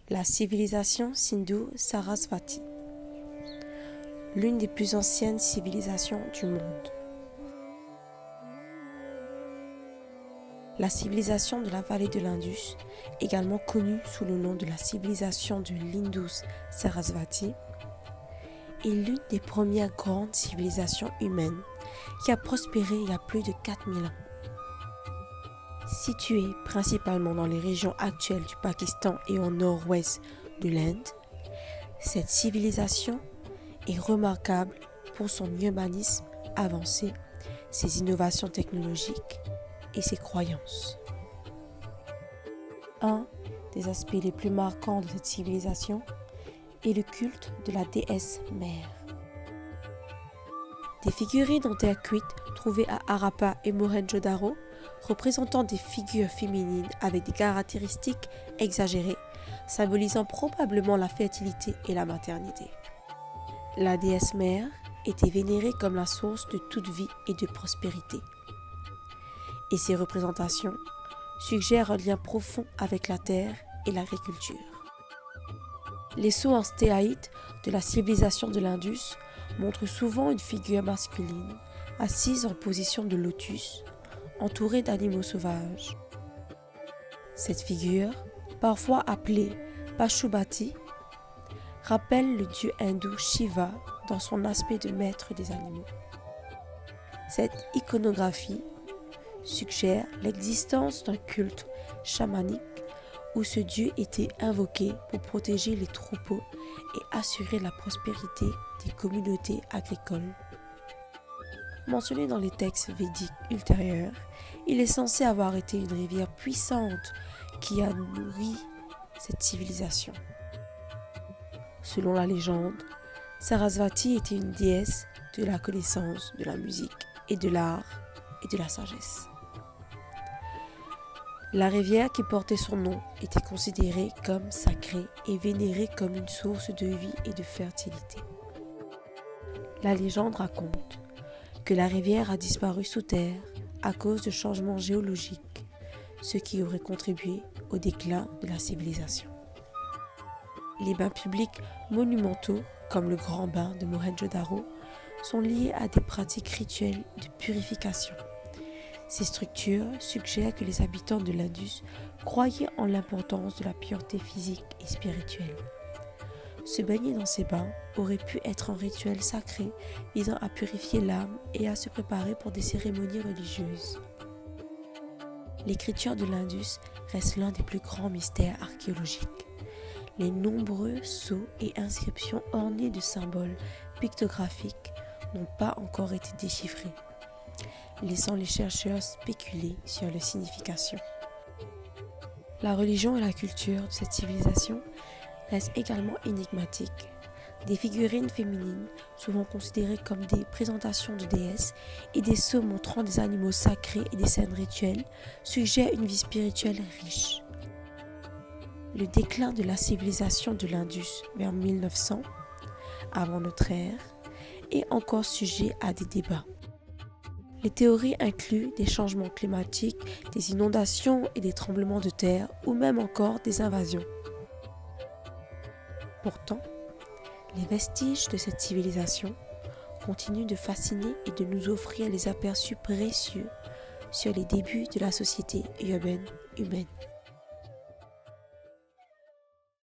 La civilisation Sindhu-Sarasvati, l'une des plus anciennes civilisations du monde. La civilisation de la vallée de l'Indus, également connue sous le nom de la civilisation de l'Indus-Sarasvati, est l'une des premières grandes civilisations humaines qui a prospéré il y a plus de 4000 ans. Située principalement dans les régions actuelles du Pakistan et au nord-ouest de l'Inde, cette civilisation est remarquable pour son humanisme avancé, ses innovations technologiques et ses croyances. Un des aspects les plus marquants de cette civilisation est le culte de la déesse mère. Des figurines en terre cuite trouvées à Harappa et Mohenjo-Daro représentant des figures féminines avec des caractéristiques exagérées, symbolisant probablement la fertilité et la maternité. La déesse mère était vénérée comme la source de toute vie et de prospérité. Et ces représentations suggèrent un lien profond avec la terre et l'agriculture. Les sceaux en stéaïte de la civilisation de l'Indus montrent souvent une figure masculine assise en position de lotus, entourée d'animaux sauvages. Cette figure, parfois appelée Pashupati, rappelle le dieu hindou Shiva dans son aspect de maître des animaux. Cette iconographie suggère l'existence d'un culte chamanique où ce dieu était invoqué pour protéger les troupeaux et assurer la prospérité des communautés agricoles. Mentionné dans les textes védiques ultérieurs, il est censé avoir été une rivière puissante qui a nourri cette civilisation. Selon la légende, Sarasvati était une déesse de la connaissance, de la musique et de l'art et de la sagesse. La rivière qui portait son nom était considérée comme sacrée et vénérée comme une source de vie et de fertilité. La légende raconte que la rivière a disparu sous terre à cause de changements géologiques, ce qui aurait contribué au déclin de la civilisation. Les bains publics monumentaux, comme le grand bain de Mohenjo-Daro, sont liés à des pratiques rituelles de purification. Ces structures suggèrent que les habitants de l'Indus croyaient en l'importance de la pureté physique et spirituelle. Se baigner dans ces bains aurait pu être un rituel sacré visant à purifier l'âme et à se préparer pour des cérémonies religieuses. L'écriture de l'Indus reste l'un des plus grands mystères archéologiques. Les nombreux sceaux et inscriptions ornés de symboles pictographiques n'ont pas encore été déchiffrés, laissant les chercheurs spéculer sur leur signification. La religion et la culture de cette civilisation restent également énigmatiques. Des figurines féminines, souvent considérées comme des présentations de déesses, et des sceaux montrant des animaux sacrés et des scènes rituelles suggèrent une vie spirituelle riche. Le déclin de la civilisation de l'Indus vers 1900, avant notre ère, est encore sujet à des débats. Les théories incluent des changements climatiques, des inondations et des tremblements de terre, ou même encore des invasions. Pourtant, les vestiges de cette civilisation continuent de fasciner et de nous offrir des aperçus précieux sur les débuts de la société urbaine humaine.